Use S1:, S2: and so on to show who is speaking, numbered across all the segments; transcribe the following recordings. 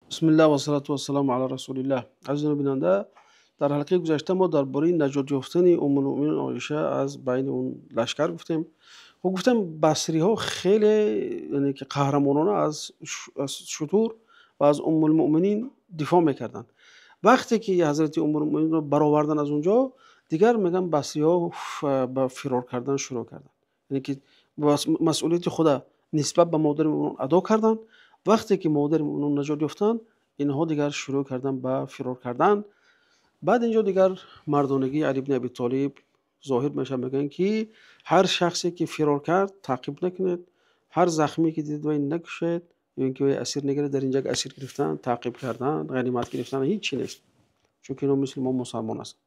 S1: بسم الله و صلات و السلام علی رسول الله. عزیزان بیننده، در حلقه گذشته ما درباره نجات یافتن ام المؤمنین عایشه از بین اون لشکر گفتیم. خب گفتم بصری ها خیلی، یعنی که قهرمانانه از شطور و از ام المؤمنین دفاع میکردن. وقتی که حضرت ام المؤمنین رو برآوردن از اونجا، دیگر میگن بصری ها به فرار کردن شروع کردن، یعنی که مسئولیت خود نسبت به مادر اون ادا کردن. وقتی که مادر اون نجات یافتن، اینها دیگر شروع کردن به فرار کردن. بعد اینجا دیگر مردانگی علی بن ابی طالب ظاهر میشه، میگن که هر شخصی که فرار کرد تعقیب نکنید، هر زخمی که دیدید وی نکشید، یا اینکه وی اسیر نگیرید. در اینجا اسیر گرفتن، تعقیب کردن، غنیمت گرفتن هیچ چی نیست، چون که اینا مثل ما مسلمان هستند.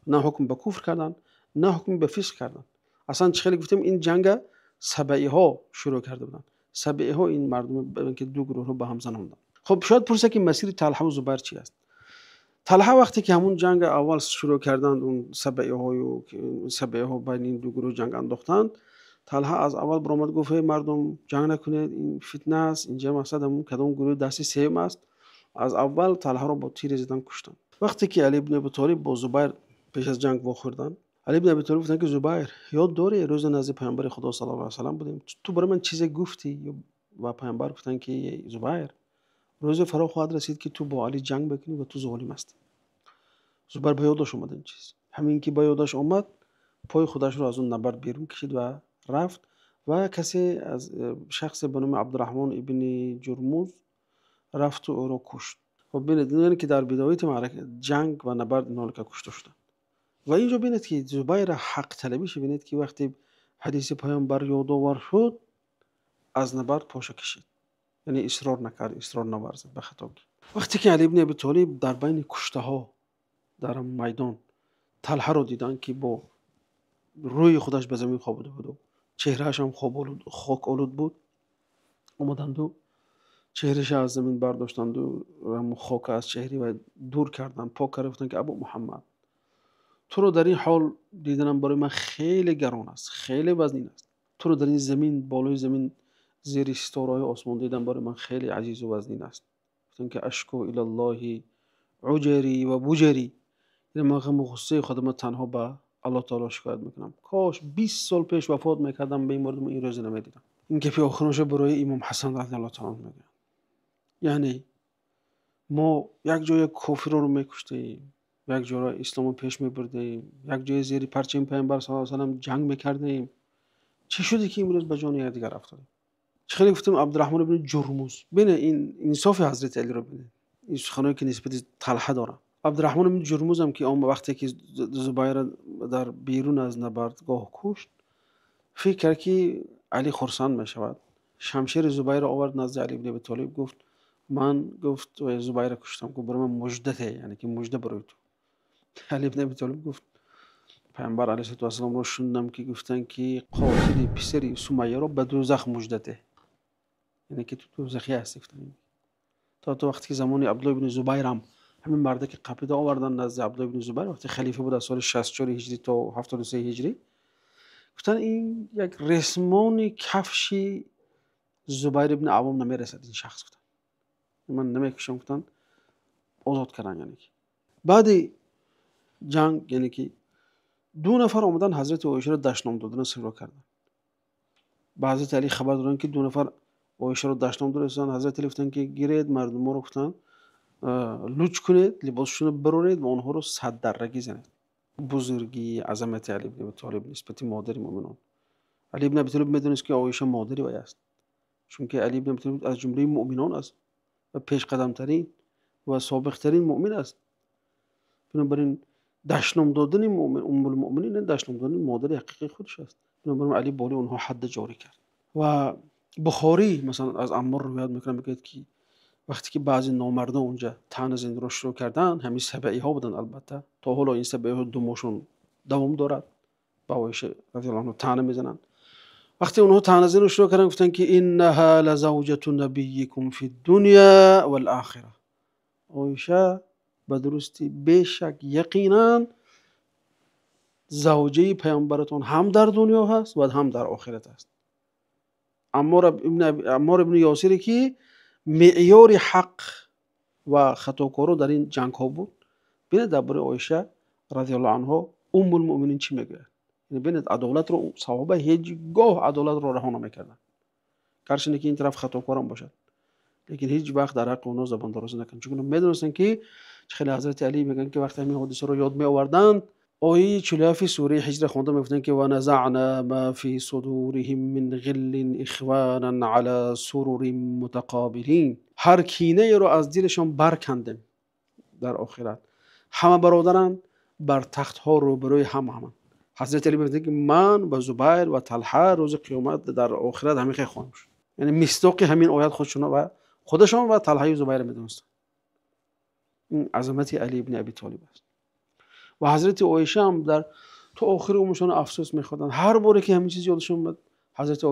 S1: نه حکم به کفر کردن، نه حکم به فسق کردن. اصلا چه خیلی گفتیم این جنگ سبعی ها شروع کرده بودن. سبعی ها این مردم که دو گروه رو به هم زنوندن. خب شاید پرسه که مسیر طلحه و زبیر چی است؟ طلحه وقتی که همون جنگ اول شروع کردند، اون سبعی ها بین این دو گروه جنگ انداختند، طلحه از اول برآمد گفت مردم جنگ نکنید، این فتنه است، اینجا مقصد همون کدام گروه دست سیم است. از اول طلحه رو با تیر زدن کشتن. وقتی که علی بن ابی طالب با زبیر پیش از جنگ واخوردن، علی بن ابی طالب گفتن که زبیر، یاد داری روز نزد پیامبر خدا صلی الله علیه و سلم بودیم، تو برای من چیزی گفتی؟ و پیامبر گفتن که زبیر، روز فرا خواهد رسید که تو با علی جنگ بکنی و تو ظالم هستی. زبیر به یادش اومد این چیز. همین که به یادش اومد، پای خودش رو از اون نبرد بیرون کشید و رفت. و کسی از شخص به نام عبدالرحمن ابن جرموز رفت و او رو کشت. خب ببینید، یعنی که در بدایت معرکه جنگ و نبرد اینا که کشته شدن. و اینجا ببینید که زبیر حق طلبیش، ببینید که وقتی حدیث پیامبر یادآور شد، از نبرد پاشو کشید، یعنی اصرار نکرد، اصرار نورزید به خطا. وقتی که علی بن ابی طالب در بین کشته ها در میدان طلحه رو دیدن که با روی خودش به زمین خوابیده بود و چهرهش هم خاک آلود بود، اومدند و چهرهش از زمین برداشتند و خاک از چهره و دور کردن، پاک کردن که ابو محمد، تو رو در این حال دیدنم برای من خیلی گران است، خیلی وزنین است. تو رو در این زمین، بالای زمین، زیر ستاره‌های آسمان دیدن برای من خیلی عزیز و وزنین است. گفتن که اشکو الی الله عجری و بجری، یعنی من غم و غصه خودم تنها به الله تعالی شکایت میکنم. کاش 20 سال پیش وفات میکردم به این مورد این روز نمیدیدم. این که آخرش برای امام حسن رضی الله تعالی میگه، یعنی ما یک جای کافر رو میکشتیم، یک جای اسلام رو پیش میبردیم، یک جای زیر پرچم پیامبر صلی الله علیه و سلم جنگ میکردیم. چی شده که امروز به جان یکدیگر افتادیم؟ چه خیلی گفتم عبدالرحمن ابن جرموز، ببین این انصاف حضرت علی رو ببین، این سخنایی که نسبت طلحه داره. عبدالرحمن بن جرموز هم که اون وقتی که زبیر در بیرون از نبردگاه کشت، فکر کرد که علی خرسند می شود. شمشیر زبیر آورد نزد علی بن ابی طالب، گفت من گفت زبیر کشتم، گفت برای من مژدته، یعنی که مژده برای تو. علی بن ابی طالب گفت پیامبر علیه السلام رو شنیدم که گفتن که قاتل پسر سمیه رو به دوزخ مژدته، یعنی که تو دوزخی هستی. تا وقتی که زمان عبدالله بن زبیر هم همین مرده که قبیده آوردن نزد عبدالله بن زبیر، وقتی خلیفه بود از سال 64 هجری تا 73 هجری، گفتن این یک رسمان کفش زبیر ابن عوام نمیرسد این شخص، گفتن من نمیکشم، گفتن آزاد کردن. یعنی که بعد جنگ، یعنی که دو نفر آمدن حضرت عایشه رو دشنام دادن، سرا کردن. به حضرت علی خبر دادن که دو نفر عایشه رو دشنام دادن. حضرت علی گفتن که گیرید مردم رو، گفتن لوچ کنید، لباسشون رو برونید و آنها رو 100 درگی زنید. بزرگی عظمت علی بن ابی طالب نسبت مادر مؤمنان. علی بن ابی طالب میدونست که عایشه مادری وی است، چون که علی بن ابی طالب از جمله مؤمنان است و پیش قدم ترین و سابق ترین مؤمن است. بنابراین دشنام دادن ام المؤمنین، دشنام دادن مادر حقیقی خودش است. بنابراین علی بالی اونها حد جاری کرد. و بخاری مثلا از عمار روایت میکنه، میگه که وقتی که بعضی نامردا اونجا طعن زنده رو شروع کردن، همین سبعی ها بودن، البته تا حالا این سبعی ها دومشون دوام دارد، با عایشه رضی الله عنها طعن میزنن. وقتی اونها طعن زنده رو شروع کردن، گفتن که انها لزوجة نبیکم فی الدنیا والآخره، عایشه به درستی بیشک یقینا زوجه پیامبرتون هم در دنیا هست و هم در آخرت است. عمار ابن یاسر که معیار حق و خطاکارا در این جنگ ها بود. ببینید درباره عایشه رضی الله عنها ام المؤمنین چی میگه. یعنی ببینید عدالت رو صحابه هیچ گاه عدالت رو رها نمیکردن، گرچه که این طرف خطاکار هم باشد، لیکن هیچ وقت در حق اونها زبان دراز نکردن، چون میدونستن که خیلی حضرت علی میگن که وقتی همین حادثه رو یاد می آوردند، آیه 47 سوره حجر خونده میگفتن که و نزعنا ما فی صدورهم من غل اخوانا علی سرر متقابلین، هر کینه رو از دلشان برکندیم در آخرت، همه برادران بر تخت ها روبروی هم. حضرت علی میگه که من و زبیر و طلحه روز قیامت در آخرت همیشه خواهم شد. یعنی مصداق همین آیات خودشون و طلحه و زبیر میدونستن. این عظمت علی ابن ابی طالب است. و حضرت عایشه هم در تو آخر عمرشون افسوس میخوردن، هر باره که همین چیز یادشون اومد حضرت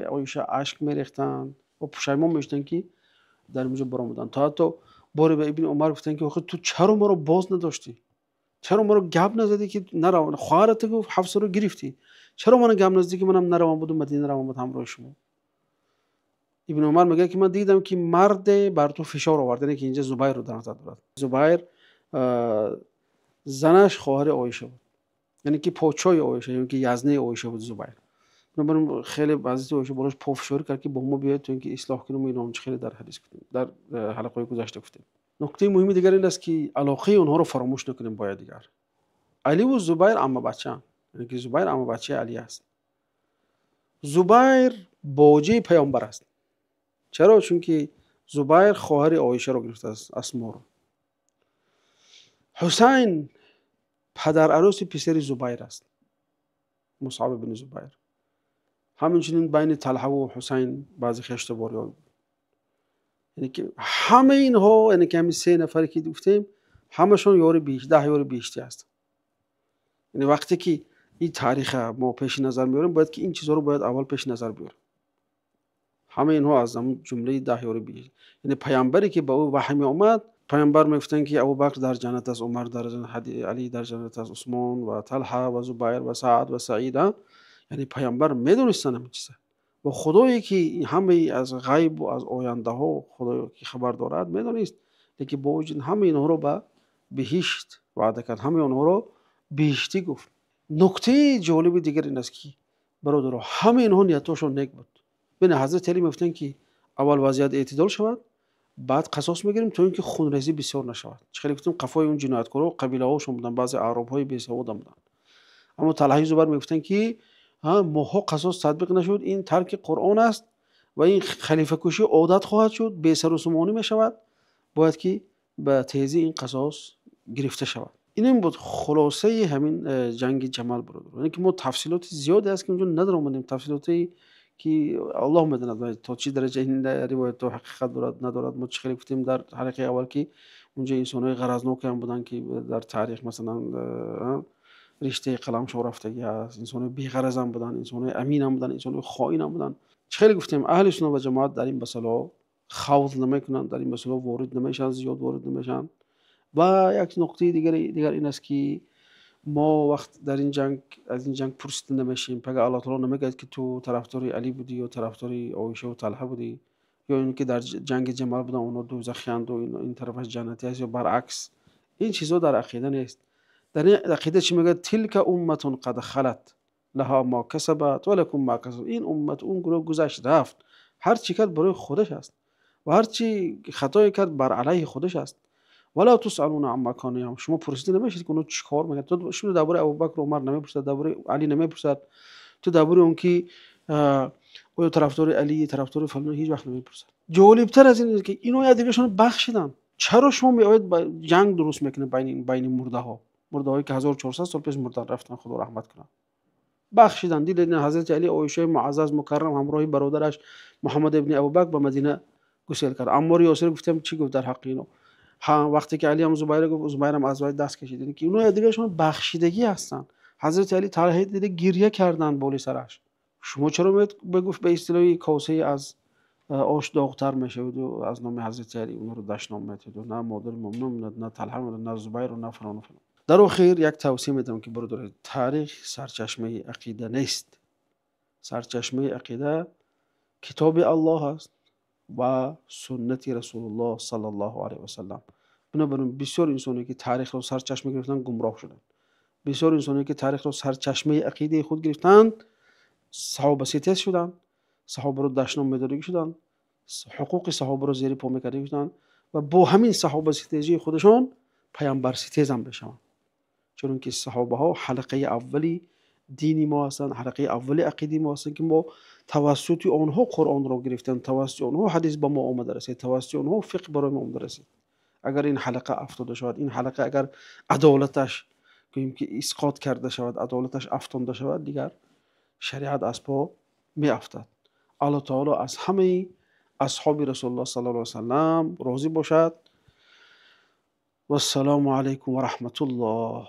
S1: عایشه اشک میریختن و پشیمان میشدن که در اونجا برآمدن. تا حتی باره به ابن عمر گفتن که آخه تو چرا ما رو باز نداشتی، چرا ما رو گپ نزدی که نروم، خواهرت گفت حفصه رو گرفتی، چرا من گپ نزدی که منم نروم بودم مدینه روم بود همراه شما. ابن عمر میگه که من دیدم که مرد بر تو فشار آورده، که اینجا زبیر رو در نظر دارد. زبیر زنش خواهر عایشه بود، یعنی که پادشاه عایشه، یعنی که یزنه عایشه بود زبیر. بنابراین خیلی حضرت عایشه بالاش پافشاری کرد که با ما بیاید تو اینکه اصلاح کنیم. اینا خیلی در حدیث گفتیم، در حلقه گذشته گفتیم. نکته مهمی دیگر این است که علاقه اونها رو فراموش نکنیم. باید دیگر علی و زبیر عمه بچه‌اند، یعنی که زبیر عمه بچه علی است. زبیر باجه پیامبر است. چرا؟ چون که زبیر خواهر عایشه رو گرفته است، اسما رو. حسین پدر عروس پسر زبیر است، مصعب بن زبیر. همینچنین بین طلحه و حسین بعضی خشتباری ها بود. یعنی که همه اینها، یعنی که همین 3 نفری که گفتیم همشون یار 10 یار بیشتی هستن. یعنی وقتی که این تاریخ ما پیش نظر میاریم، باید که این چیزها رو باید اول پیش نظر بیاریم. همه اینها از همون جمله 10 یار بیشتی. یعنی پیامبری که با او وحی می اومد، پیامبر میگفتن که ابوبکر در جنت است، عمر در جنت، علی در جنت است، عثمان و طلحه و زبیر و سعد و سعید. یعنی پیامبر میدونستن همین چیزا. و خدایی که همه از غیب و از آینده ها خدایی که خبر دارد میدونست، لیکن با وجود همه اینها رو به بهشت وعده کرد، همه اونها رو بهشتی گفت. نکته جالب دیگر این است که برادرها همه اینها نیتاشون نیک بود. ببین حضرت علی میگفتن که اول وضعیت اعتدال شود، بعد قصاص میگیریم تا اینکه خونریزی بسیار نشود. چه گفتم قفای اون جنایتکارا قبیله هاشون بودن، بعضی اعراب های بی‌سواد بودن. اما طلحه زبیر میگفتن که ماها قصاص تطبیق نشد، این ترک قرآن است و این خلیفه کشی عادت خواهد شد، بی سر و سامانی می شود، باید که به تیزی این قصاص گرفته شود. این بود خلاصه همین جنگ جمل برادر. یعنی که ما تفصیلات زیادی است که اونجا ندارم، تفصیلاتی که الله میداند تا چه درجه این روایت تو حقیقت دارد ندارد. ما چه خیلی گفتیم در حلقه اول که اونجا انسان‌های غرضناک هم بودن که در تاریخ مثلا رشته قلم شو رفتگی هست، انسان بی‌غرض هم بودن، انسان امین هم بودن، انسان خائن هم بودن. خیلی گفتیم اهل سنت و جماعت در این مسئله خوض نمیکنن، در این مسئله وارد نمیشن، زیاد وارد نمیشن. و یک نکته دیگر این است که ما وقت در این جنگ از این جنگ پرسیده نمیشیم. پس الله تعالی نمیگه که تو طرفدار علی بودی یا طرفدار عایشه و طلحه بودی، یا اینکه در جنگ جمل بودن اونا دوزخیاند و این طرفش جنتی است، یا برعکس. این چیزا در عقیده نیست. در این عقیده چی میگه؟ تلک امه قد خلت لها ما کسبت و لکم ما کسبتم. این امت، اون گروه گذشت رفت، هر چی کرد برای خودش است و هر چی خطایی کرد بر علیه خودش است. ولا تسالون عما كانوا يعملون. شما پرسیده نمیشید که اونها چیکار میکنن. تو شما درباره ابوبکر و عمر نمیپرسید، درباره علی نمیپرسید، تو درباره اون کی او طرفدار علی طرفدار فلان هیچ وقت نمیپرسید. جالبتر از این که اینا دیگهشون بخشیدن. چرا شما میآید جنگ درست میکنه بین مرده ها، مرده هایی که 1400 سال پیش مردن رفتن، خدا رحمت کنه. بخشیدن. دیدن حضرت علی عایشه معزز مکرم همراه برادرش محمد ابن ابوبکر به مدینه گسیل کرد. عمار یاسر گفتم چی گفت در حق اینو. وقتی که علی هم زبیر گفت، زبیر هم از وای دست کشید. یعنی که اینا دیگهشون بخشیدگی هستن. حضرت علی طلحه دیده گریه کردن بالی سرش. شما چرا بگفت به اصطلاح کاسه از آش داغتر میشه و از نام حضرت علی اون رو دشنام میتید و نه مادر مومنون نه طلحه نه زبیر و نه فلان و فلان. در آخر یک توصیه میدم که برادر، تاریخ سرچشمه عقیده نیست. سرچشمه عقیده کتاب الله است و سنت رسول الله صلی الله علیه و سلم. بنابراین بسیار انسانی که تاریخ را سرچشمه گرفتن گمراه شدند. بسیار انسانی که تاریخ را سرچشمه عقیده خود گرفتند صحابه ستیز شدند، صحابه را دشنام می‌داری شدند، حقوق صحابه را زیر پا می‌کردی شدند و با همین صحابه ستیزی خودشان پیامبر ستیز هم بشوند. چون که صحابه ها حلقه اولی دینی ما هستند، حلقه اولی عقیده ما هستند که ما توسط آنها قرآن را گرفتن، توسط آنها حدیث به ما آمده رسید، توسط آنها فقه برای ما آمده رسید. اگر این حلقه افتاده شود، این حلقه اگر عدالتش گوییم که اسقاط کرده شود، عدالتش افکنده شود، دیگر شریعت از پا می افتد. الله تعالی از همه اصحاب رسول الله صلی الله علیه و سلم راضی باشد. و السلام علیکم و رحمت الله.